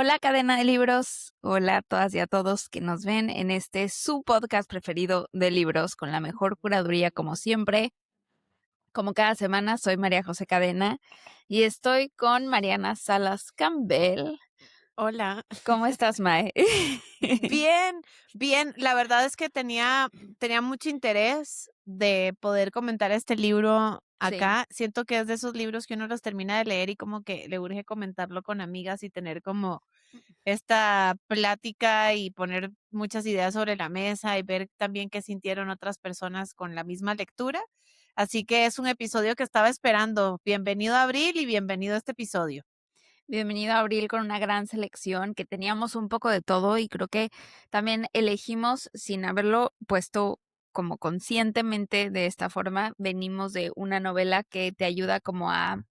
Hola, cadena de libros. Hola a todas y a todos que nos ven en este su podcast preferido de libros con la mejor curaduría como siempre. Como cada semana, soy María José Cadena y estoy con Mariana Salas Campbell. Hola. ¿Cómo estás, Mae? Bien, bien. La verdad es que tenía mucho interés de poder comentar este libro Sí, acá. Siento que es de esos libros que uno los termina de leer y como que le urge comentarlo con amigas y tener como esta plática y poner muchas ideas sobre la mesa y ver también qué sintieron otras personas con la misma lectura. Así que es un episodio que estaba esperando. Bienvenido a Abril y bienvenido a este episodio. bienvenido a Abril con una gran selección que teníamos un poco de todo y creo que también elegimos sin haberlo puesto como conscientemente de esta forma. Venimos de una novela que te ayuda como a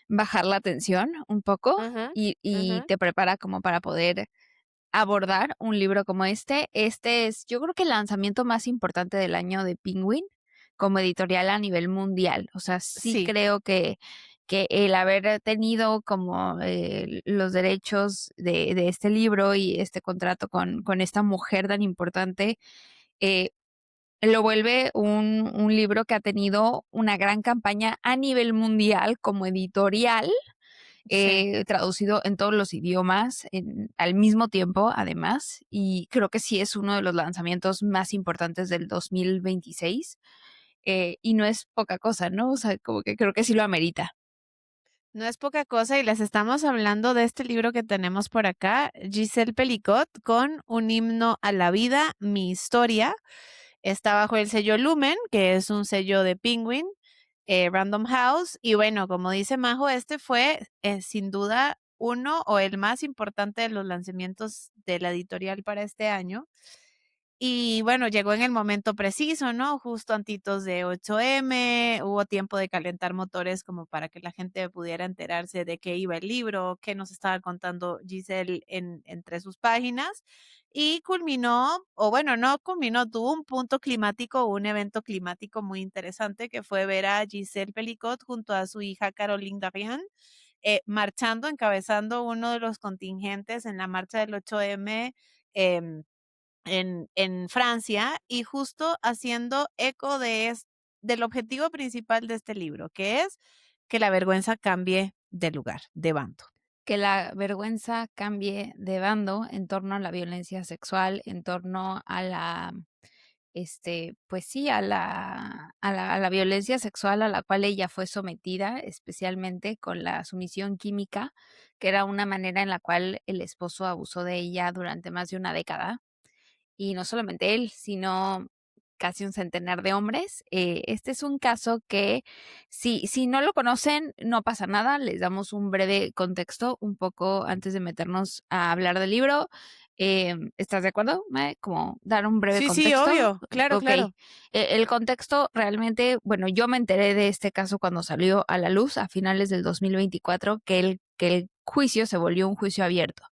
bajar la tensión un poco Ujú, y ujú. te prepara como para poder abordar un libro como este. Este es, yo creo que el lanzamiento más importante del año de Penguin como editorial a nivel mundial. O sea, sí Sí. creo que el haber tenido como los derechos de este libro y este contrato con esta mujer tan importante, eh, lo vuelve un libro que ha tenido una gran campaña a nivel mundial como editorial, Sí. traducido en todos los idiomas al mismo tiempo, además, y creo que sí es uno de los lanzamientos más importantes del 2026, y no es poca cosa, ¿no? O sea, como que creo que sí lo amerita. No es poca cosa y les estamos hablando de este libro que tenemos por acá, Giselle Pelicot, con un himno a la vida, mi historia. Está bajo el sello Lumen, que es un sello de Penguin, Random House. Y bueno, como dice Majo, este fue sin duda uno o el más importante de los lanzamientos de la editorial para este año. Y bueno, llegó en el momento preciso, ¿no? Justo antitos de 8M, hubo tiempo de calentar motores como para que la gente pudiera enterarse de qué iba el libro, qué nos estaba contando Giselle entre sus páginas. Y culminó, o bueno, no culminó, tuvo un punto climático, un evento climático muy interesante que fue ver a Giselle Pelicot junto a su hija Caroline Darian, marchando, encabezando uno de los contingentes en la marcha del 8M. En Francia y justo haciendo eco del objetivo principal de este libro, que es que la vergüenza cambie de lugar, de bando. Que la vergüenza cambie de bando en torno a la violencia sexual, en torno a la pues sí, a la violencia sexual a la cual ella fue sometida, especialmente con la sumisión química, que era una manera en la cual el esposo abusó de ella durante más de una década. Y no solamente él, sino casi un centenar de hombres. Este es un caso que si no lo conocen, no pasa nada. Les damos un breve contexto un poco antes de meternos a hablar del libro. ¿Estás de acuerdo, Mae? Como dar un breve Sí, sí, contexto. obvio, claro, Ok. claro. El contexto realmente, bueno, yo me enteré de este caso cuando salió a la luz a finales del 2024, que el juicio se volvió un juicio abierto,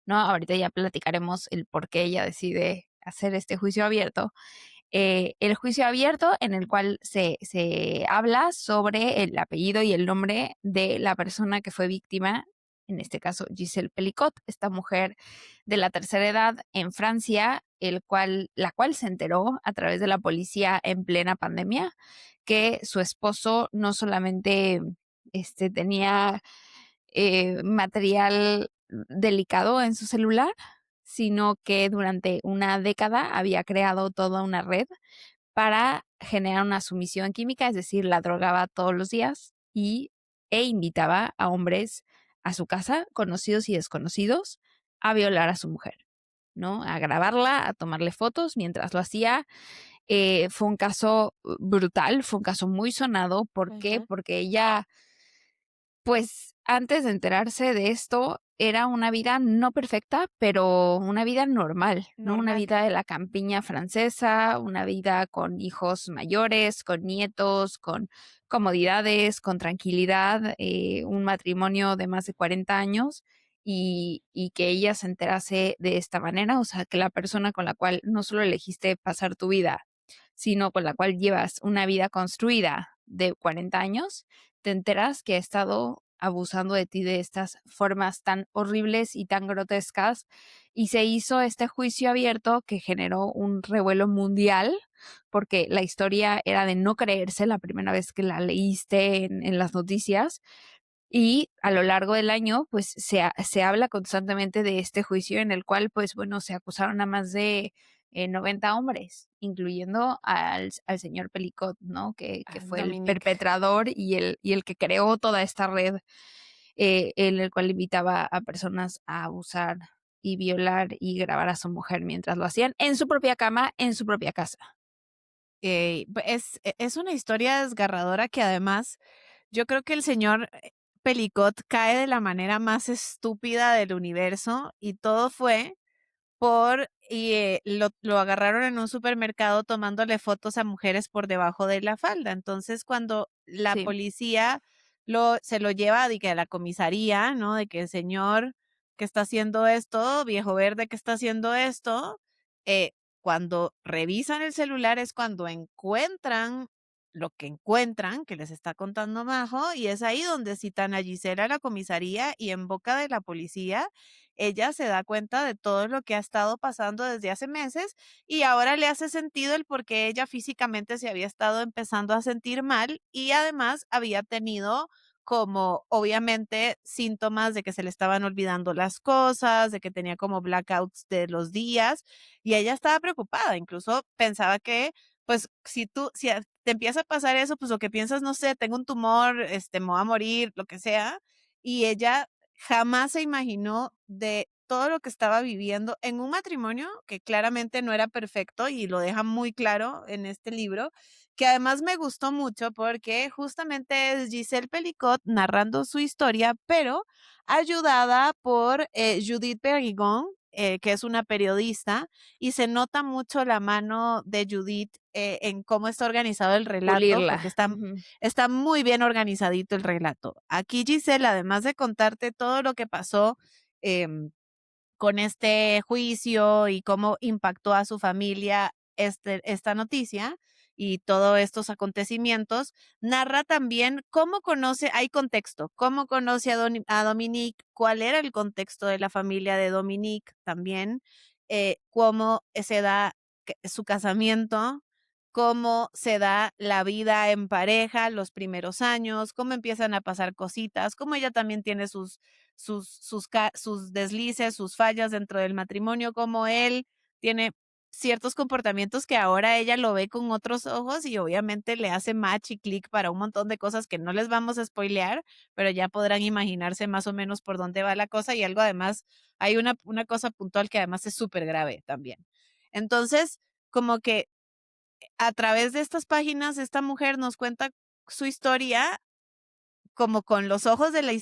¿no? Ahorita ya platicaremos el por qué ella decide hacer este juicio abierto. El juicio abierto en el cual se habla sobre el apellido y el nombre de la persona que fue víctima, en este caso Giselle Pelicot, esta mujer de la tercera edad en Francia, la cual se enteró a través de la policía en plena pandemia que su esposo no solamente tenía material delicado en su celular, sino que durante una década había creado toda una red para generar una sumisión química, es decir, la drogaba todos los días e invitaba a hombres a su casa, conocidos y desconocidos, a violar a su mujer, ¿no? A grabarla, a tomarle fotos mientras lo hacía. Fue un caso brutal, fue un caso muy sonado. ¿Por qué? Ujú. Porque ella, pues antes de enterarse de esto, era una vida no perfecta, pero una vida normal, ¿no? Una Normal. vida de la campiña francesa, una vida con hijos mayores, con nietos, con comodidades, con tranquilidad, un matrimonio de más de 40 años y que ella se enterase de esta manera, o sea, que la persona con la cual no solo elegiste pasar tu vida, sino con la cual llevas una vida construida de 40 años, te enteras que ha estado abusando de ti de estas formas tan horribles y tan grotescas. Y se hizo este juicio abierto que generó un revuelo mundial, porque la historia era de no creerse la primera vez que la leíste en las noticias. Y a lo largo del año, pues se habla constantemente de este juicio en el cual, pues bueno, se acusaron a más de 90 hombres, incluyendo al señor Pelicot, ¿no? Que fue el Dominique. perpetrador y el que creó toda esta red, en el cual invitaba a personas a abusar y violar y grabar a su mujer mientras lo hacían en su propia cama, en su propia casa. Es una historia desgarradora que además yo creo que el señor Pelicot cae de la manera más estúpida del universo y todo fue lo agarraron en un supermercado tomándole fotos a mujeres por debajo de la falda. Entonces, cuando la Sí, policía se lo lleva de que a la comisaría, ¿no? De que el señor que está haciendo esto, viejo verde que está haciendo esto, eh, cuando revisan el celular es cuando encuentran lo que encuentran, que les está contando Majo, y es ahí donde citan a Gisela a la comisaría y en boca de la policía ella se da cuenta de todo lo que ha estado pasando desde hace meses y ahora le hace sentido el por qué ella físicamente se había estado empezando a sentir mal y además había tenido como obviamente síntomas de que se le estaban olvidando las cosas, de que tenía como blackouts de los días y ella estaba preocupada, incluso pensaba que pues si te empieza a pasar eso, pues lo que piensas, no sé, tengo un tumor, me voy a morir, lo que sea, y ella jamás se imaginó de todo lo que estaba viviendo en un matrimonio que claramente no era perfecto y lo deja muy claro en este libro, que además me gustó mucho porque justamente es Giselle Pelicot narrando su historia, pero ayudada por Judith Perrigon, que es una periodista, y se nota mucho la mano de Judith en cómo está organizado el relato, porque pulirla. está muy bien organizadito el relato. Aquí Giselle, además de contarte todo lo que pasó em, con este juicio y cómo impactó a su familia esta noticia y todos estos acontecimientos, narra también cómo conoce, hay contexto, cómo conoce a Dominique, cuál era el contexto de la familia de Dominique también, cómo se da su casamiento, cómo se da la vida en pareja los primeros años, cómo empiezan a pasar cositas, cómo ella también tiene sus deslices, sus fallas dentro del matrimonio, como él tiene ciertos comportamientos que ahora ella lo ve con otros ojos y obviamente le hace match y clic para un montón de cosas que no les vamos a spoilear, pero ya podrán imaginarse más o menos por dónde va la cosa y algo además, hay una cosa puntual que además es súper grave también. Entonces, como que a través de estas páginas, esta mujer nos cuenta su historia como con los ojos de la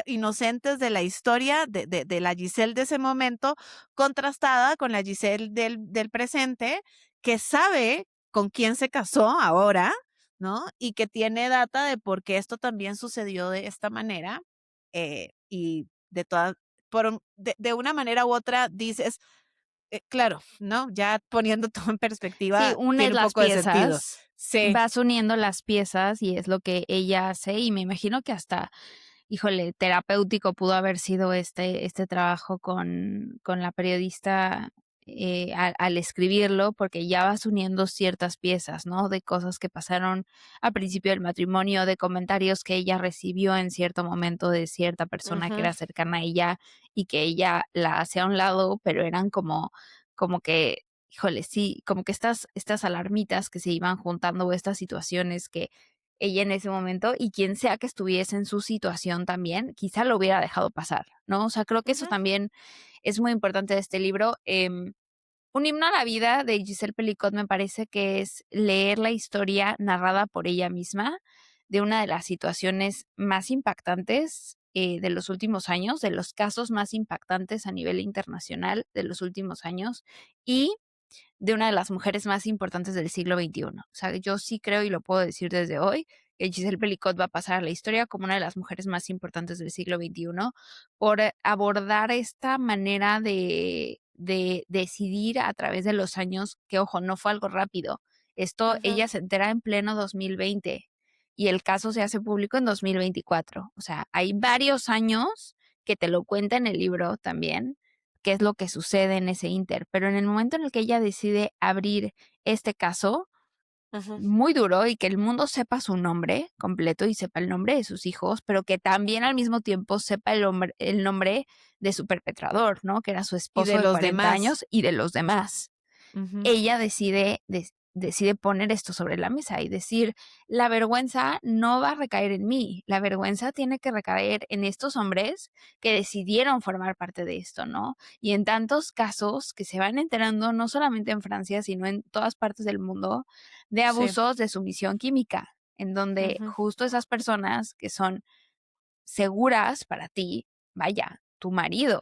inocentes de la historia de la Giselle de ese momento, contrastada con la Giselle del presente, que sabe con quién se casó ahora, ¿no? Y que tiene data de por qué esto también sucedió de esta manera. Y de todas, de una manera u otra dices, claro, ¿no? Ya poniendo todo en Sí, perspectiva, unes tiene un las poco de sentido. piezas, Sí. vas uniendo las piezas y es lo que ella hace, y me imagino que hasta, híjole, terapéutico pudo haber sido este trabajo con la periodista, al escribirlo, porque ya vas uniendo ciertas piezas, ¿no? De cosas que pasaron al principio del matrimonio, de comentarios que ella recibió en cierto momento de cierta persona que Ujú, era cercana a ella y que ella la hacía a un lado, pero eran como que híjole, sí, como que estas alarmitas que se iban juntando o estas situaciones que ella en ese momento y quien sea que estuviese en su situación también, quizá lo hubiera dejado pasar, ¿no? O sea, creo que eso ujú, también es muy importante de este libro. Un himno a la vida de Giselle Pelicot me parece que es leer la historia narrada por ella misma de una de las situaciones más impactantes, de los últimos años, de los casos más impactantes a nivel internacional de los últimos años, y de una de las mujeres más importantes del siglo XXI. O sea, yo sí creo, y lo puedo decir desde hoy, que Giselle Pelicot va a pasar a la historia como una de las mujeres más importantes del siglo XXI por abordar esta manera de decidir a través de los años, que ojo, no fue algo rápido. Esto ujú. ella se entera en pleno 2020. y el caso se hace público en 2024. O sea, hay varios años que te lo cuenta en el libro también, qué es lo que sucede en ese inter. Pero en el momento en el que ella decide abrir este caso, Ujú. muy duro, y que el mundo sepa su nombre completo y sepa el nombre de sus hijos, pero que también al mismo tiempo sepa el nombre de su perpetrador, ¿no? Que era su Y esposo de de los 40 demás. años y de los demás. Ujú. Ella decide poner esto sobre la mesa y decir, la vergüenza no va a recaer en mí, la vergüenza tiene que recaer en estos hombres que decidieron formar parte de esto, ¿no? Y en tantos casos que se van enterando, no solamente en Francia, sino en todas partes del mundo, de Sí. abusos de sumisión química, en donde Ujú. justo esas personas que son seguras para ti, vaya, tu marido,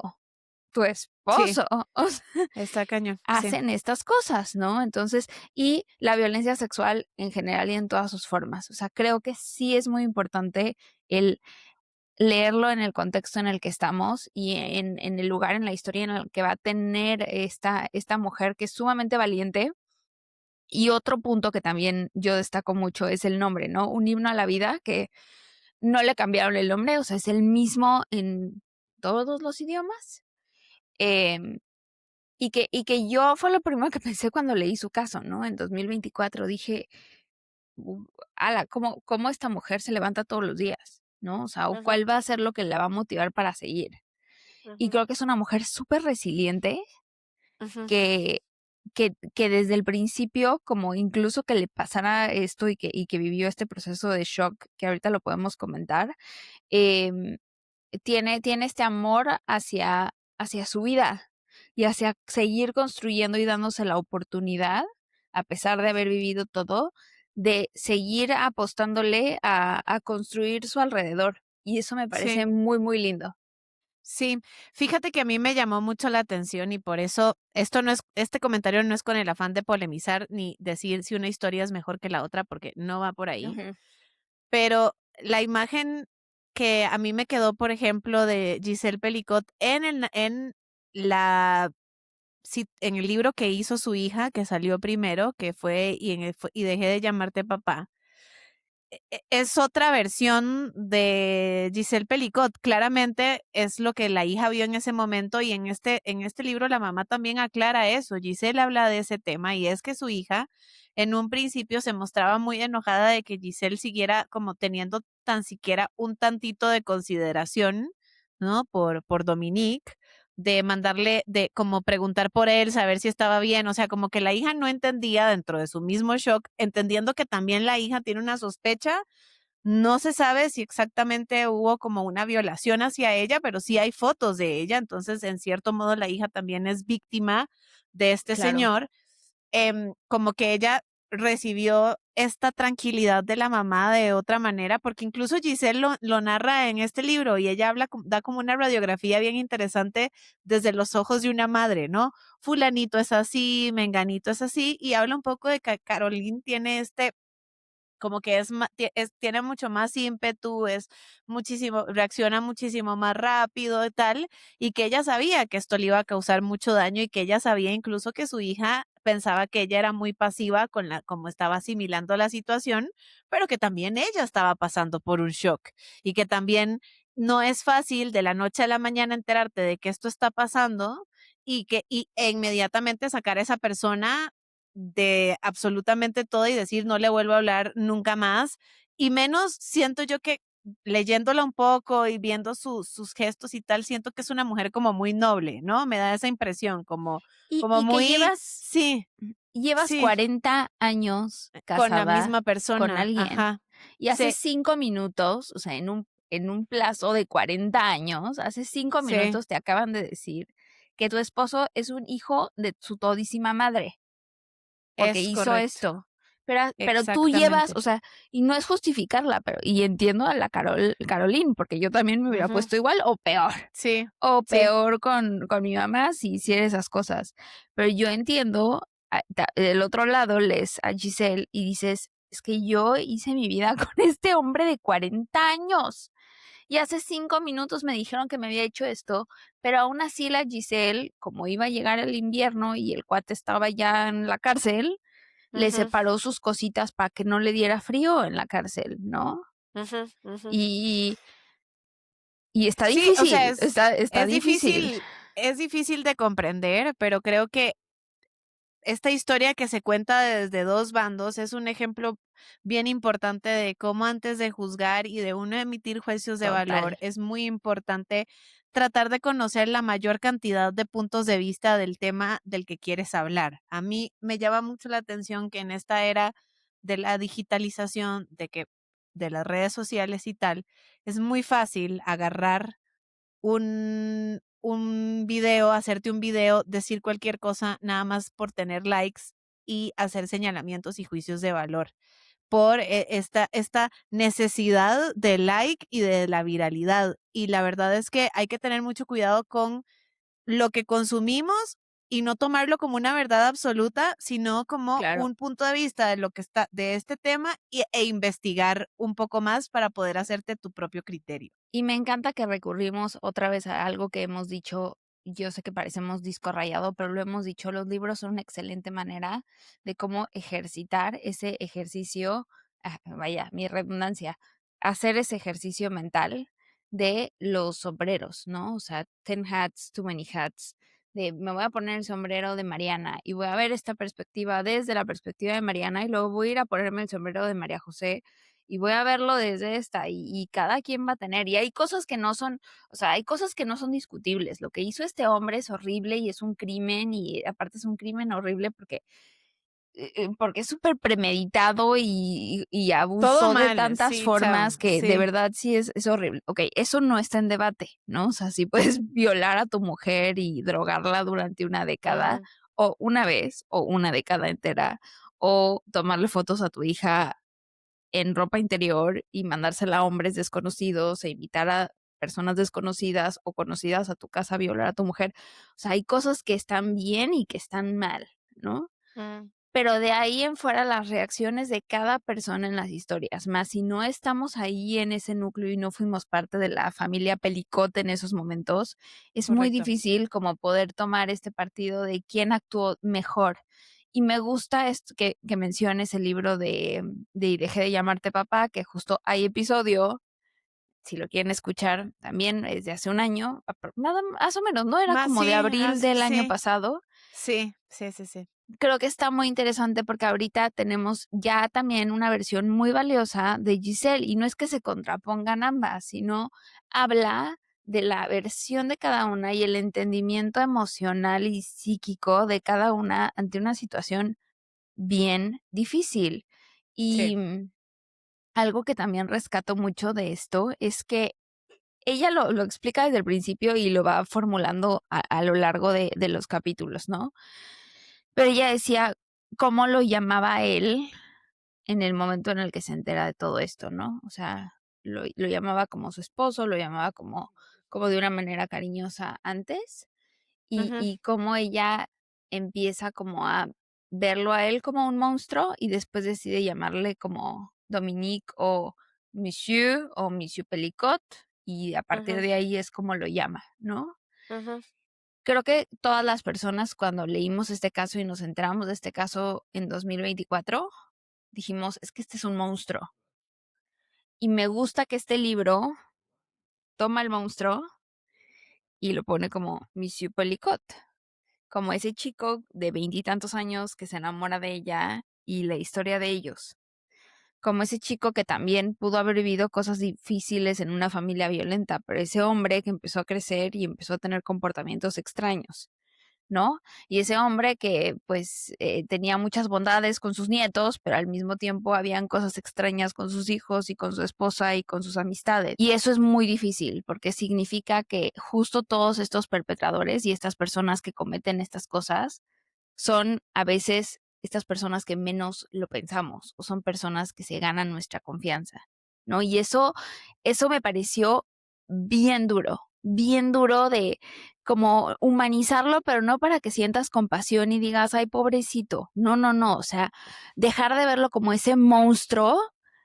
tu Sí, esposo, o sea, está cañón. Sí. hacen estas cosas, ¿no? Entonces, y la violencia sexual en general y en todas sus formas. O sea, creo que sí es muy importante el leerlo en el contexto en el que estamos y en el lugar en la historia en el que va a tener esta mujer que es sumamente valiente. Y otro punto que también yo destaco mucho es el nombre, ¿no? Un himno a la vida que no le cambiaron el nombre, o sea, es el mismo en todos los idiomas. Em, y que yo fue lo primero que pensé cuando leí su caso, ¿no? En 2024 dije: ala, ¿cómo esta mujer se levanta todos los días?", ¿no? O sea, o Ujú. cuál va a ser lo que la va a motivar para seguir. Y Ujú. creo que es una mujer súper resiliente Ujú. que que desde el principio, como incluso que le pasara esto y que vivió este proceso de shock, que ahorita lo podemos comentar, em tiene este amor hacia su vida y hacia seguir construyendo y dándose la oportunidad, a pesar de haber vivido todo, de seguir apostándole a construir su alrededor. Y eso me Sí. parece muy, muy lindo. Sí, fíjate que a mí me llamó mucho la atención y por eso este comentario no es con el afán de polemizar ni decir si una historia es mejor que la otra, porque no va por ahí. Ujú. Pero la imagen que a mí me quedó, por ejemplo, de Giselle Pelicot en la en el libro que hizo su hija, que salió primero, que fue Y dejé de llamarte papá. Es otra versión de Giselle Pelicot. Claramente es lo que la hija vio en ese momento y en este libro la mamá también aclara eso. Giselle habla de ese tema y es que su hija en un principio se mostraba muy enojada de que Giselle siguiera como teniendo tan siquiera un tantito de consideración, ¿no? Por Dominique, de mandarle, de como preguntar por él, saber si estaba bien, o sea, como que la hija no entendía dentro de su mismo shock, entendiendo que también la hija tiene una sospecha. No se sabe si exactamente hubo como una violación hacia ella, pero sí hay fotos de ella, entonces en cierto modo la hija también es víctima de este Claro, señor. Como que ella recibió esta tranquilidad de la mamá de otra manera, porque incluso Giselle lo narra en este libro y ella da como una radiografía bien interesante desde los ojos de una madre, ¿no? Fulanito es así, menganito es así, y habla un poco de que Caroline tiene como que tiene mucho más ímpetu, reacciona muchísimo más rápido y tal, y que ella sabía que esto le iba a causar mucho daño y que ella sabía incluso que su hija pensaba que ella era muy pasiva como estaba asimilando la situación, pero que también ella estaba pasando por un shock y que también no es fácil de la noche a la mañana enterarte de que esto está pasando e inmediatamente sacar a esa persona de absolutamente todo y decir: "No le vuelvo a hablar nunca más", y menos siento yo que leyéndola un poco y viendo sus gestos y tal, siento que es una mujer como muy noble, ¿no? Me da esa impresión, como y que muy sí, llevas sí, 40 años con la casada misma con persona, alguien, ajá. y hace Sí, 5 minutos, o sea, en un plazo de 40 años, hace 5 sí, minutos te acaban de decir que tu esposo es un hijo de su todísima madre, porque es hizo correcto, esto. Pero tú llevas, exactamente. o sea, y no es justificarla, pero y entiendo a la Caroline, porque yo también me hubiera Ujú. puesto igual Sí, o sí, peor con mi mamá si hiciera esas cosas. Pero yo entiendo, del otro lado lees a Giselle y dices, es que yo hice mi vida con este hombre de 40 años. Y hace 5 minutos me dijeron que me había hecho esto, pero aún así la Giselle, como iba a llegar el invierno y el cuate estaba ya en la cárcel, le Ujú, separó sus cositas para que no le diera frío en la cárcel, ¿no? ujú, ujú. Y y está Sí, o sea, difícil, está difícil. es difícil de comprender, pero creo que esta historia que se cuenta desde 2 bandos es un ejemplo bien importante de cómo antes de juzgar y de uno emitir juicios de valor, Total, es muy importante tratar de conocer la mayor cantidad de puntos de vista del tema del que quieres hablar. A mí me llama mucho la atención que en esta era de la digitalización, de las redes sociales y tal, es muy fácil agarrar un video, hacerte un video, decir cualquier cosa nada más por tener likes y hacer señalamientos y juicios de valor por esta necesidad de like y de la viralidad. Y la verdad es que hay que tener mucho cuidado con lo que consumimos y no tomarlo como una verdad absoluta, sino como claro. un punto de vista de lo que está de este tema e investigar un poco más para poder hacerte tu propio criterio. Y me encanta que recurrimos otra vez a algo que hemos dicho, yo sé que parecemos disco rayado, pero lo hemos dicho, los libros son una excelente manera de cómo ejercitar ese ejercicio, vaya, mi redundancia, hacer ese ejercicio mental de los sombreros, ¿no? O sea, ten hats, too many hats, de me voy a poner el sombrero de Mariana y voy a ver esta perspectiva desde la perspectiva de Mariana y luego voy a ir a ponerme el sombrero de María José y voy a verlo desde esta, y cada quien va a tener, y hay cosas que no son, o sea, hay cosas que no son discutibles. Lo que hizo este hombre es horrible y es un crimen, y aparte es un crimen horrible porque es súper premeditado y Todo abusó de mal, tantas sí, chao, formas que de sí. verdad sí es horrible. Okey, eso no está en debate, ¿no? O sea, sí puedes violar a tu mujer y drogarla durante una década, Ujú, o una vez, o una década entera, o tomarle fotos a tu hija en ropa interior y mandársela a hombres desconocidos e invitar a personas desconocidas o conocidas a tu casa a violar a tu mujer. O sea, hay cosas que están bien y que están mal, ¿no? mm, Pero de ahí en fuera las reacciones de cada persona en las historias, más si no estamos ahí en ese núcleo y no fuimos parte de la familia Pelicote en esos momentos, es muy correcto. difícil como poder tomar este partido de quién actuó mejor. Y me gusta esto que menciones el libro de Y dejé de llamarte papá, que justo hay episodio, si lo quieren escuchar, también es de hace un año, nada más o menos, ¿no? Era Más como de sí, abril del año sí, pasado. sí, sí, sí, sí. Creo que está muy interesante porque ahorita tenemos ya también una versión muy valiosa de Giselle, y no es que se contrapongan ambas, sino habla de la versión de cada una y el entendimiento emocional y psíquico de cada una ante una situación bien difícil. Sí. Y algo que también rescato mucho de esto es que ella lo explica desde el principio y lo va formulando a lo largo de los capítulos, ¿no? Pero ella decía cómo lo llamaba él en el momento en el que se entera de todo esto, ¿no? O sea, lo llamaba como su esposo, lo llamaba como de una manera cariñosa antes, Ujú, y cómo ella empieza como a verlo a él como un monstruo y después decide llamarle como Dominique o Monsieur Pelicot, y a partir ujú, de ahí es como lo llama, ¿no? ujú, Creo que todas las personas cuando leímos este caso y nos enteramos de este caso en 2024 dijimos: "Es que este es un monstruo". Y me gusta que este libro toma al monstruo y lo pone como Monsieur Pelicot, como ese chico de veintitantos años que se enamora de ella y la historia de ellos, como ese chico que también pudo haber vivido cosas difíciles en una familia violenta, pero ese hombre que empezó a crecer y empezó a tener comportamientos extraños, ¿no? Y ese hombre que, pues, tenía muchas bondades con sus nietos, pero al mismo tiempo habían cosas extrañas con sus hijos y con su esposa y con sus amistades. Y eso es muy difícil, porque significa que justo todos estos perpetradores y estas personas que cometen estas cosas son a veces estas personas que menos lo pensamos, o son personas que se ganan nuestra confianza, ¿no? Y eso me pareció bien duro de como humanizarlo, pero no para que sientas compasión y digas: "Ay, pobrecito". No, no, no, o sea, dejar de verlo como ese monstruo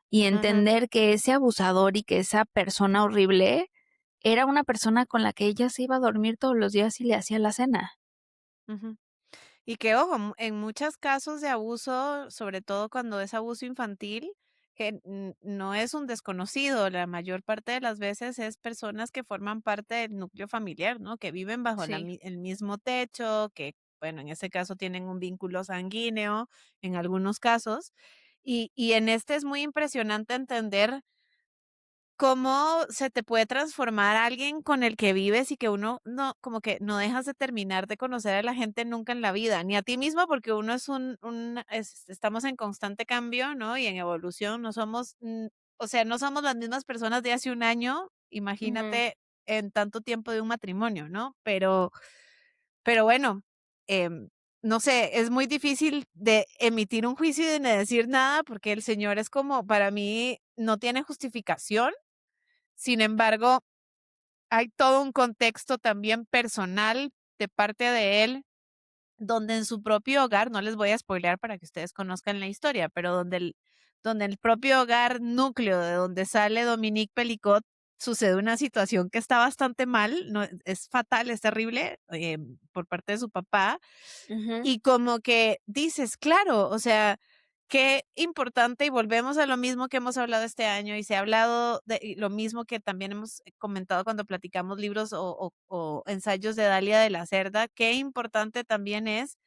y ujú, entender que ese abusador y que esa persona horrible era una persona con la que ella se iba a dormir todos los días y le hacía la cena. ujú. Y que, ojo, en muchos casos de abuso, sobre todo cuando es abuso infantil, que no es un desconocido, la mayor parte de las veces es personas que forman parte del núcleo familiar, ¿no? Que viven bajo Sí. el mismo techo, que, bueno, en ese caso tienen un vínculo sanguíneo, en algunos casos. Y en este es muy impresionante entender cómo se te puede transformar alguien con el que vives y que uno no, como que no dejas de terminar de conocer a la gente nunca en la vida, ni a ti mismo, porque uno es estamos en constante cambio, ¿no? Y en evolución, no somos, o sea, no somos las mismas personas de hace un año, Ujú, imagínate en tanto tiempo de un matrimonio, ¿no? Pero bueno, no sé, es muy difícil de emitir un juicio y de decir nada, porque el Señor es como, para mí, no tiene justificación. Sin embargo, hay todo un contexto también personal de parte de él, donde en su propio hogar, no les voy a spoilear para que ustedes conozcan la historia, pero donde el propio hogar núcleo de donde sale Dominique Pelicot, sucede una situación que está bastante mal, no, es fatal, es terrible, por parte de su papá, ujú, y como que dices, claro, o sea, qué importante, y volvemos a lo mismo que hemos hablado este año, y se ha hablado de y lo mismo que también hemos comentado cuando platicamos libros o ensayos de Dalia de la Cerda, qué importante también es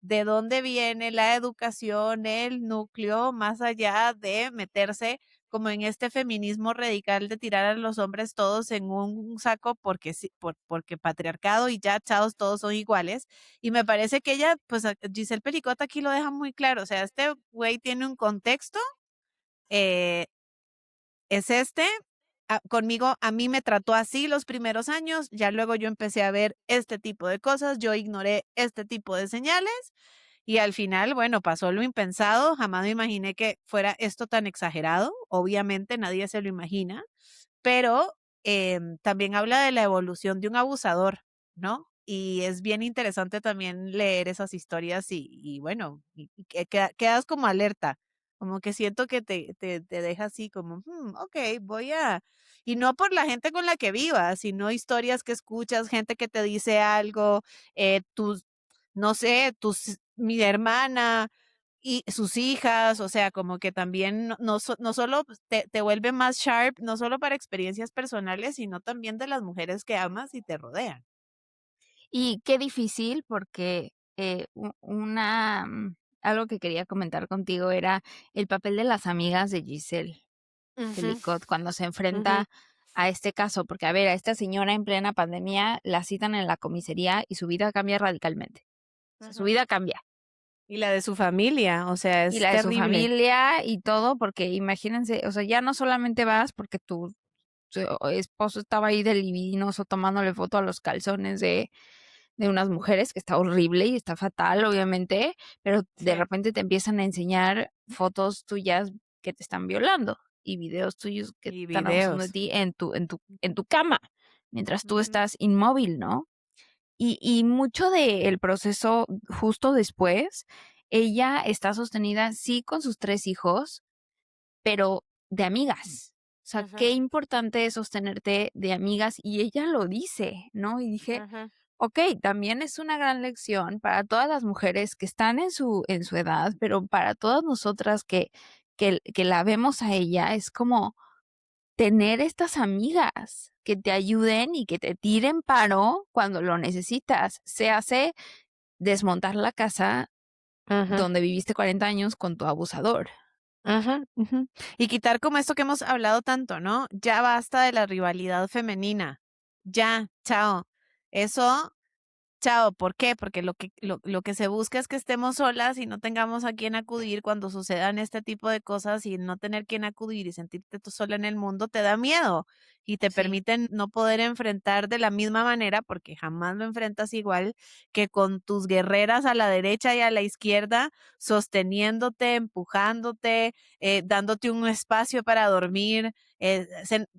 de dónde viene la educación, el núcleo, más allá de meterse como en este feminismo radical de tirar a los hombres todos en un saco porque sí, porque patriarcado y ya, chavos, todos son iguales. Y me parece que ella, pues Giselle Pericot aquí lo deja muy claro, o sea, este güey tiene un contexto, eh, es este, conmigo, a mí me trató así los primeros años, ya luego yo empecé a ver este tipo de cosas, yo ignoré este tipo de señales y al final, bueno, pasó lo impensado, jamás me imaginé que fuera esto tan exagerado, obviamente nadie se lo imagina, pero también habla de la evolución de un abusador, ¿no? Y es bien interesante también leer esas historias y bueno, y quedas como alerta, como que siento que te deja así como, ok, voy a... Y no por la gente con la que vivas, sino historias que escuchas, gente que te dice algo, tus, no sé, mi hermana, y sus hijas, o sea, como que también no solo pues, te vuelve más sharp, no solo para experiencias personales, sino también de las mujeres que amas y te rodean. y qué difícil porque, algo que quería comentar contigo era el papel de las amigas de Giselle Ujú, Pelicot cuando se ujú, enfrenta a este caso, porque, a ver, a esta señora en plena pandemia la citan en la comisaría y su vida cambia radicalmente. O sea, su ujú. vida cambia. Y la de su familia, o sea, Y es la de su terrible. familia y todo, porque imagínense, o sea, ya no solamente vas porque tu esposo estaba ahí de libidinoso tomándole foto a los calzones de unas mujeres, que está horrible y está fatal, obviamente, pero de Sí. repente te empiezan a enseñar fotos tuyas que te están violando y videos tuyos que Y están abusando de videos. ti en tu cama, mientras tú Ujú, estás inmóvil, ¿no? Y mucho del proceso justo después, ella está sostenida, sí, con sus 3 hijos, pero de amigas. O sea, ujú, qué importante es sostenerte de amigas, y ella lo dice, ¿no? Y dije: ujú, "Okey, también es una gran lección para todas las mujeres que están en su edad, pero para todas nosotras que la vemos a ella, es como tener estas amigas que te ayuden y que te tiren paro cuando lo necesitas. Se hace desmontar la casa ujú, donde viviste 40 años con tu abusador". ujú, ujú. Y quitar como esto que hemos hablado tanto, ¿no? Ya basta de la rivalidad femenina. Ya, chao. Eso chao, ¿por qué? Porque lo que se busca es que estemos solas y no tengamos a quién acudir cuando sucedan este tipo de cosas y no tener quien acudir y sentirte tú sola en el mundo te da miedo y te Sí, permiten no poder enfrentar de la misma manera, porque jamás lo enfrentas igual que con tus guerreras a la derecha y a la izquierda, sosteniéndote, empujándote, dándote un espacio para dormir,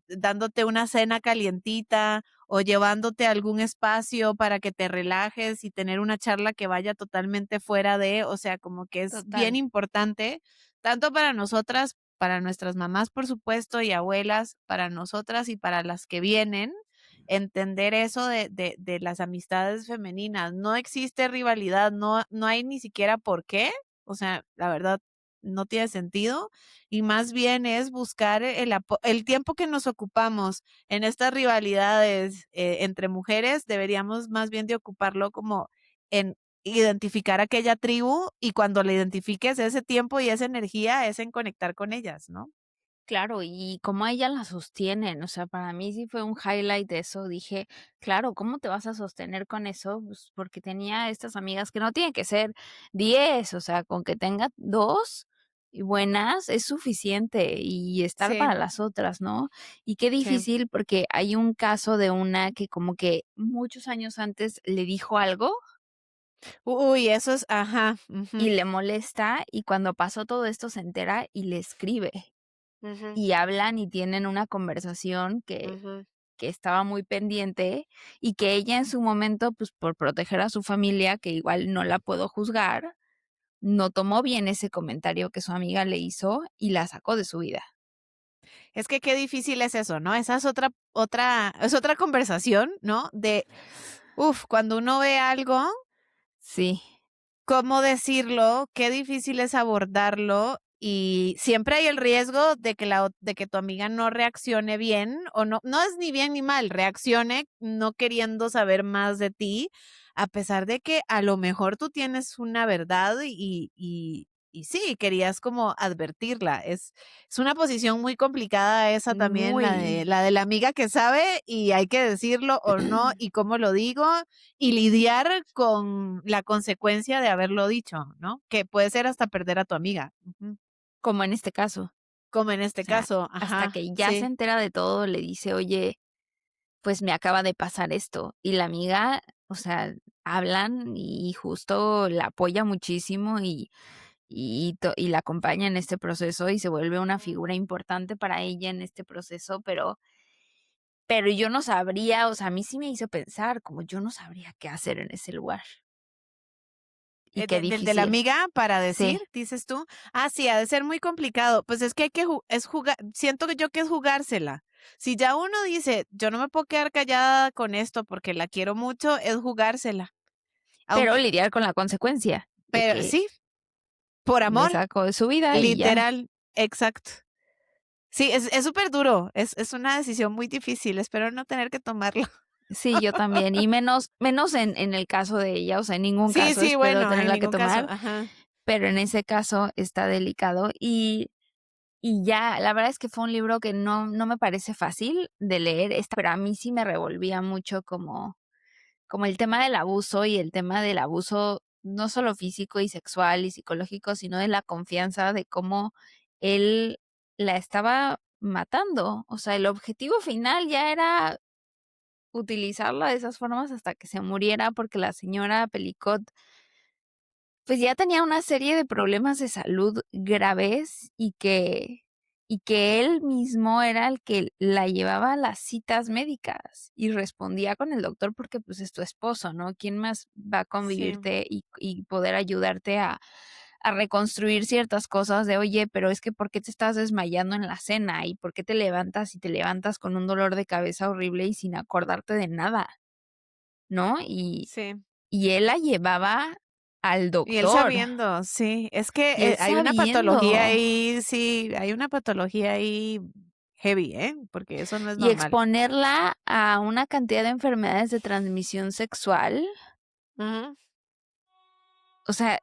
dándote una cena calientita, o llevándote a algún espacio para que te relajes y tener una charla que vaya totalmente fuera de, o sea, como que es bien total. importante, tanto para nosotras, para nuestras mamás, por supuesto, y abuelas, para nosotras y para las que vienen, entender eso de las amistades femeninas. No existe rivalidad, no hay ni siquiera por qué. O sea, la verdad, no tiene sentido. Y más bien es buscar el tiempo que nos ocupamos en estas rivalidades entre mujeres, deberíamos más bien de ocuparlo como en identificar aquella tribu y cuando la identifiques ese tiempo y esa energía es en conectar con ellas, ¿no? Claro, y cómo ella la sostienen, o sea, para mí sí fue un highlight de eso, dije: "Claro, ¿cómo te vas a sostener con eso?". Pues, porque tenía estas amigas que no tienen que ser 10, o sea, con que tenga 2 y buenas es suficiente, y estar Sí, para las otras, ¿no? Y qué sí. difícil, porque hay un caso de una que como que muchos años antes le dijo algo Uy, eso es, ajá, y ujú, le molesta, y cuando pasó todo esto se entera y le escribe. ujú, Y hablan y tienen una conversación ujú. que estaba muy pendiente y que ella en su momento, pues, por proteger a su familia, que igual no la puedo juzgar, no tomó bien ese comentario que su amiga le hizo y la sacó de su vida. Es que qué difícil es eso, ¿no? Esa es otra conversación, ¿no? Cuando uno ve algo, Sí, cómo decirlo, qué difícil es abordarlo y siempre hay el riesgo de que de que tu amiga no reaccione bien o no es ni bien ni mal, reaccione no queriendo saber más de ti, a pesar de que a lo mejor tú tienes una verdad y sí, querías como advertirla. Es una posición muy complicada esa también, muy. la de la amiga que sabe y hay que decirlo o no y cómo lo digo y lidiar con la consecuencia de haberlo dicho, ¿no? Que puede ser hasta perder a tu amiga. Ujú. Como en este caso. Como en O este sea, caso, hasta ajá, que ya se sí, entera de todo, le dice: "Oye, pues me acaba de pasar esto". Y la amiga, o sea, hablan y justo la apoya muchísimo y la acompaña en este proceso y se vuelve una figura importante para ella en este proceso, pero yo no sabría, o sea, a mí sí me hizo pensar, como yo no sabría qué hacer en ese lugar, y qué del de la difícil. amiga para Sí, decir, dices tú. Ah, sí, ha de ser muy complicado. Pues es que hay que es jugar, siento que yo que es jugársela. Si ya uno dice, yo no me puedo quedar callada con esto porque la quiero mucho, es jugársela. pero Aunque, lidiar con la consecuencia de pero que sí, por me amor, sacó de su vida y ya. literal, exacto. Sí, es súper duro, es una decisión muy difícil, espero no tener que tomarla. Sí, yo también, y menos en el caso de ella, o sea, en ningún Sí, caso sí, espero bueno, en tenerla que ningún caso, tomar, ajá. pero en ese caso está delicado y ya, la verdad es que fue un libro que no me parece fácil de leer, pero a mí sí me revolvía mucho como el tema del abuso y el tema del abuso, no solo físico y sexual y psicológico, sino de la confianza, de cómo él la estaba matando. O sea, el objetivo final ya era utilizarla de esas formas hasta que se muriera, porque la señora Pelicot pues ya tenía una serie de problemas de salud graves y que él mismo era el que la llevaba a las citas médicas y respondía con el doctor porque, pues, es tu esposo, ¿no? ¿Quién más va a Sí, convivirte y poder ayudarte a reconstruir ciertas cosas de: "Oye, pero es que, ¿por qué te estás desmayando en la cena? ¿Y por qué te levantas y te levantas con un dolor de cabeza horrible y sin acordarte de nada?", ¿no? sí. Y él la llevaba al Y él doctor. sabiendo, sí, es que, Y él hay una patología sabiendo, ahí, sí, hay una patología ahí heavy, ¿eh? Porque eso no es y normal. exponerla a una cantidad de enfermedades de transmisión sexual, Ujú. o sea,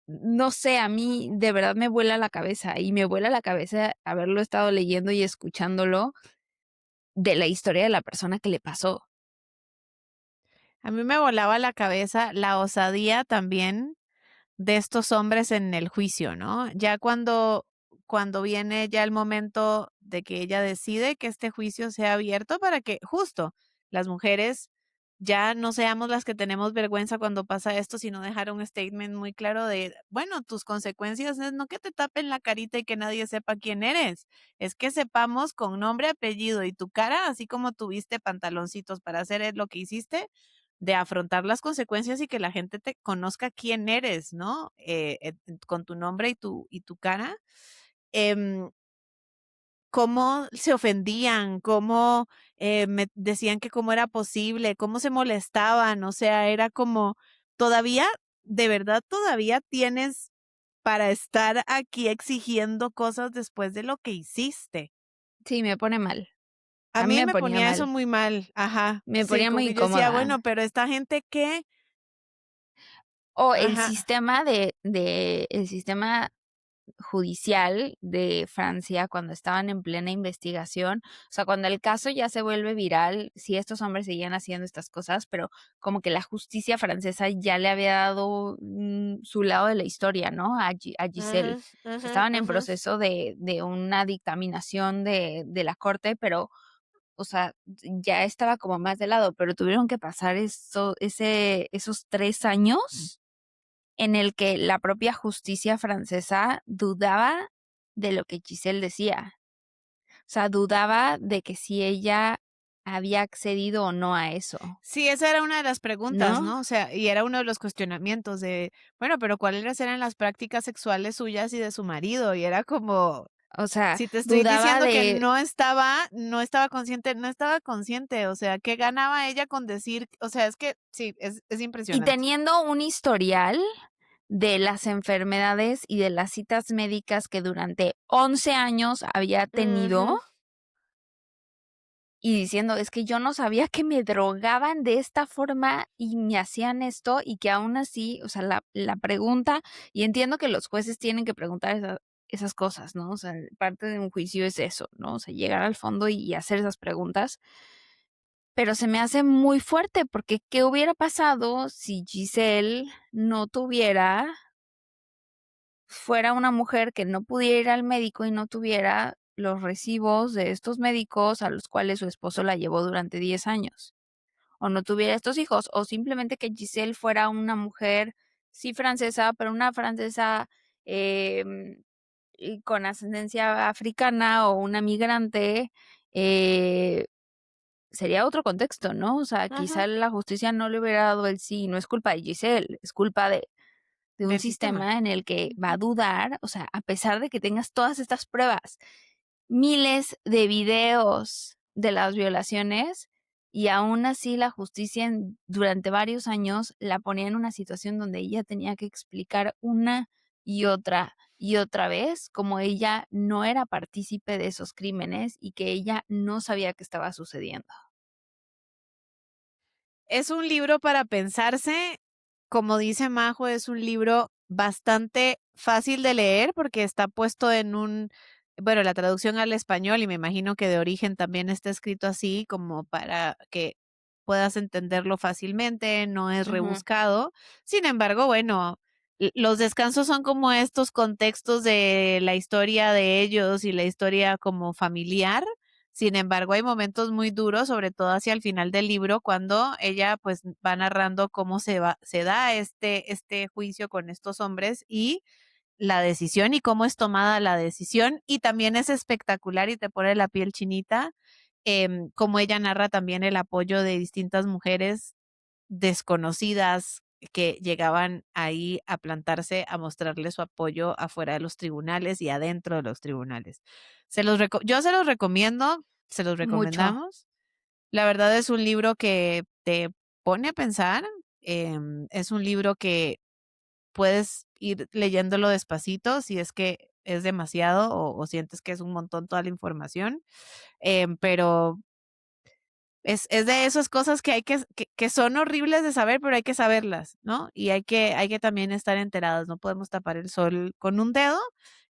no sé, a mí de verdad me vuela la cabeza, y me vuela la cabeza haberlo estado leyendo y escuchándolo de la historia de la persona que le pasó. A mí me volaba la cabeza la osadía también de estos hombres en el juicio, ¿no? Ya cuando viene ya el momento de que ella decide que este juicio sea abierto para que justo las mujeres ya no seamos las que tenemos vergüenza cuando pasa esto, sino dejar un statement muy claro de, bueno, tus consecuencias es no que te tapen la carita y que nadie sepa quién eres, es que sepamos con nombre, apellido y tu cara, así como tuviste pantaloncitos para hacer lo que hiciste, de afrontar las consecuencias y que la gente te conozca quién eres, ¿no? Con tu nombre y tu cara. Em, cómo se ofendían, cómo me decían que cómo era posible, cómo se molestaban, o sea, era como, todavía, de verdad, todavía tienes para estar aquí exigiendo cosas después de lo que hiciste. Sí, me pone mal. A A mí mí me me ponía ponía eso mal, muy mal, ajá, me sí, ponía como muy que yo decía, bueno, incómoda. pero esta gente qué, O el ajá, sistema el sistema judicial de Francia cuando estaban en plena investigación, o sea, cuando el caso ya se vuelve viral, sí, estos hombres seguían haciendo estas cosas, pero como que la justicia francesa ya le había dado, su lado de la historia, ¿no? A ujú, Giselle. O sea, ujú, estaban en ujú. proceso de una dictaminación de la corte, pero, o sea, ya estaba como más de lado, pero tuvieron que pasar esos 3 años en el que la propia justicia francesa dudaba de lo que Giselle decía. O sea, dudaba de que si ella había accedido o no a eso, Sí, esa era una de las preguntas, ¿no? ¿no? O sea, y era uno de los cuestionamientos de, bueno, pero ¿cuáles eran las prácticas sexuales suyas y de su marido? Y era como, O sea, si te estoy dudaba diciendo que de no estaba consciente, no estaba consciente, o sea, ¿qué ganaba ella con decir? O sea, es que sí, es y impresionante. teniendo un historial de las enfermedades y de las citas médicas que durante 11 años había tenido, Ujú. y diciendo: "Es que yo no sabía que me drogaban de esta forma y me hacían esto", y que aún así, o sea, la pregunta y entiendo que los jueces tienen que preguntar esas cosas, ¿no? O sea, parte de un juicio es eso, ¿no? O sea, llegar al fondo y hacer esas preguntas, pero se me hace muy fuerte, porque, ¿qué hubiera pasado si Giselle no tuviera fuera una mujer que no pudiera ir al médico y no tuviera los recibos de estos médicos a los cuales su esposo la llevó durante 10 años? O no tuviera estos hijos, o simplemente que Giselle fuera una mujer, sí francesa, pero una francesa, y con ascendencia africana o una migrante, eh, sería otro contexto, ¿no? O sea, Ujú. quizá la justicia no le hubiera dado el sí, no es culpa de Giselle, es culpa de un Del sistema. sistema en el que va a Ujú. dudar, o sea, a pesar de que tengas todas estas pruebas, miles de videos de las violaciones, y aún así la justicia durante varios años la ponía en una situación donde ella tenía que explicar una y otra vez como ella no era partícipe de esos crímenes y que ella no sabía qué estaba sucediendo. Es un libro para pensarse, como dice Majo, es un libro bastante fácil de leer porque está puesto en bueno, la traducción al español y me imagino que de origen también está escrito así como para que puedas entenderlo fácilmente, no es Ujú. rebuscado. Sin embargo, bueno, los descansos son como estos contextos de la historia de ellos y la historia como familiar. Sin embargo, hay momentos muy duros, sobre todo hacia el final del libro, cuando ella pues va narrando cómo se da este juicio con estos hombres y la decisión y cómo es tomada la decisión. Y también es espectacular y te pone la piel chinita, como ella narra también el apoyo de distintas mujeres desconocidas que llegaban ahí a plantarse, a mostrarle su apoyo afuera de los tribunales y adentro de los tribunales. Yo se los recomiendo, se los Mucho. recomendamos. La verdad es un libro que te pone a pensar, es un libro que puedes ir leyéndolo despacito si es que es demasiado o sientes que es un montón toda la información, pero es de esas cosas que que son horribles de saber, pero hay que saberlas, ¿no? Y hay que también estar enterados, no podemos tapar el sol con un dedo,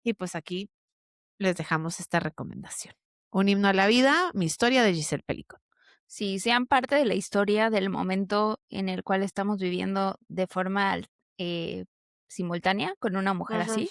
y pues aquí les dejamos esta recomendación. Un himno a la vida, mi historia de Giselle Pelicot. Sí, sean parte de la historia del momento en el cual estamos viviendo de forma, eh, simultánea con una mujer Ujú, así,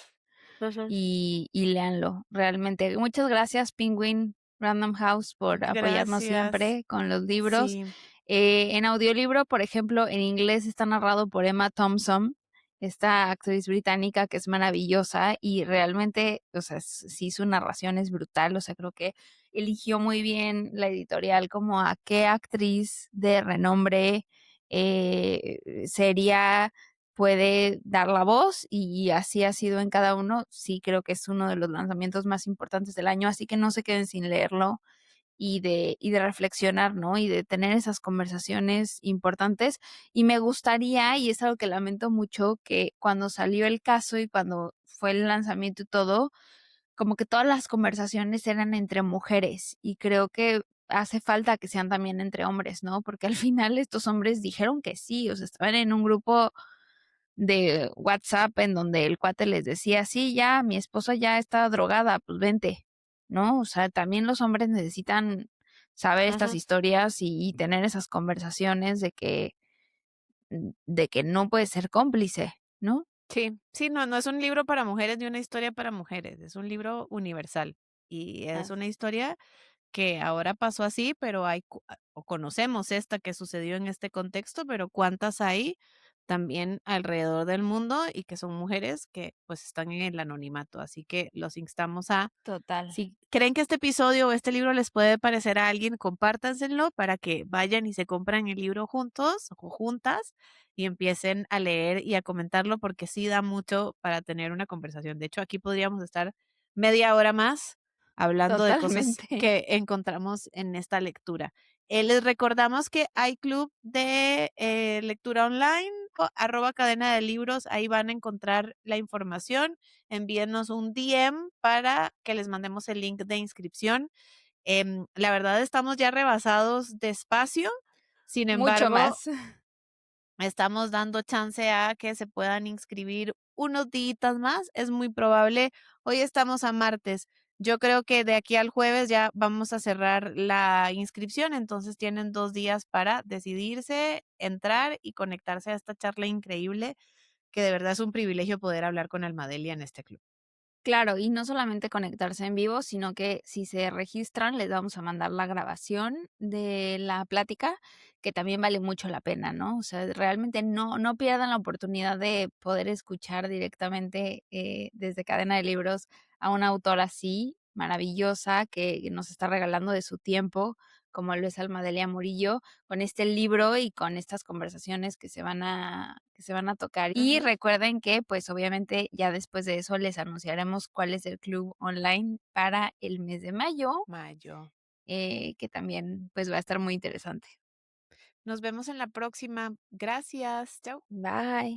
ujú. y léanlo, realmente. Muchas gracias, Penguin Random House, por apoyarnos Gracias. siempre con los libros. Sí, En audiolibro, por ejemplo, en inglés está narrado por Emma Thompson, esta actriz británica que es maravillosa y realmente, o sea, sí, su narración es brutal, o sea, creo que eligió muy bien la editorial como a qué actriz de renombre seria puede dar la voz, y así ha sido en cada uno. Sí, creo que es uno de los lanzamientos más importantes del año, así que no se queden sin leerlo y de reflexionar, ¿no? Y de tener esas conversaciones importantes. Y me gustaría, y es algo que lamento mucho, que cuando salió el caso y cuando fue el lanzamiento y todo, como que todas las conversaciones eran entre mujeres, y creo que hace falta que sean también entre hombres, ¿no? Porque al final estos hombres dijeron que sí, o sea, estaban en un grupo de WhatsApp en donde el cuate les decía: "Sí, ya, mi esposa ya está drogada, pues vente", ¿no? O sea, también los hombres necesitan saber estas Ujú. historias y tener esas conversaciones de que no puedes ser cómplice, ¿no? Sí, sí, no, no es un libro para mujeres ni una historia para mujeres, es un libro universal y es una Así. historia que ahora pasó así, pero o conocemos esta que sucedió en este contexto, pero ¿cuántas hay también alrededor del mundo y que son mujeres que pues están en el anonimato? Así que los instamos a, Total, si creen que este episodio o este libro les puede parecer a alguien, compártanselo para que vayan y se compren el libro juntos o juntas y empiecen a leer y a comentarlo porque sí da mucho para tener una conversación. De hecho, aquí podríamos estar media hora más hablando de cosas totalmente. que encontramos en esta lectura. Les recordamos que hay club de lectura online o arroba cadena de libros, ahí van a encontrar la información. Envíenos un DM para que les mandemos el link de inscripción. La verdad estamos ya rebasados de espacio, sin Mucho embargo, más. estamos dando chance a que se puedan inscribir unos días más. Es muy probable. Hoy estamos a martes. Yo creo que de aquí al jueves ya vamos a cerrar la inscripción, entonces tienen 2 días para decidirse, entrar y conectarse a esta charla increíble, que de verdad es un privilegio poder hablar con Almadelia en este club. Claro, y no solamente conectarse en vivo, sino que si se registran, les vamos a mandar la grabación de la plática, que también vale mucho la pena, ¿no? O sea, realmente no pierdan la oportunidad de poder escuchar directamente, desde Cadena de Libros a una autora así, maravillosa, que nos está regalando de su tiempo, como lo es Almadelia Murillo, con este libro y con estas conversaciones que se van a tocar. Y Ujú. recuerden que, pues, obviamente, ya después de eso les anunciaremos cuál es el club online para el mes de mayo, Mayo. que también, pues, va a estar muy interesante. Nos vemos en la próxima. Gracias. Chao. Bye.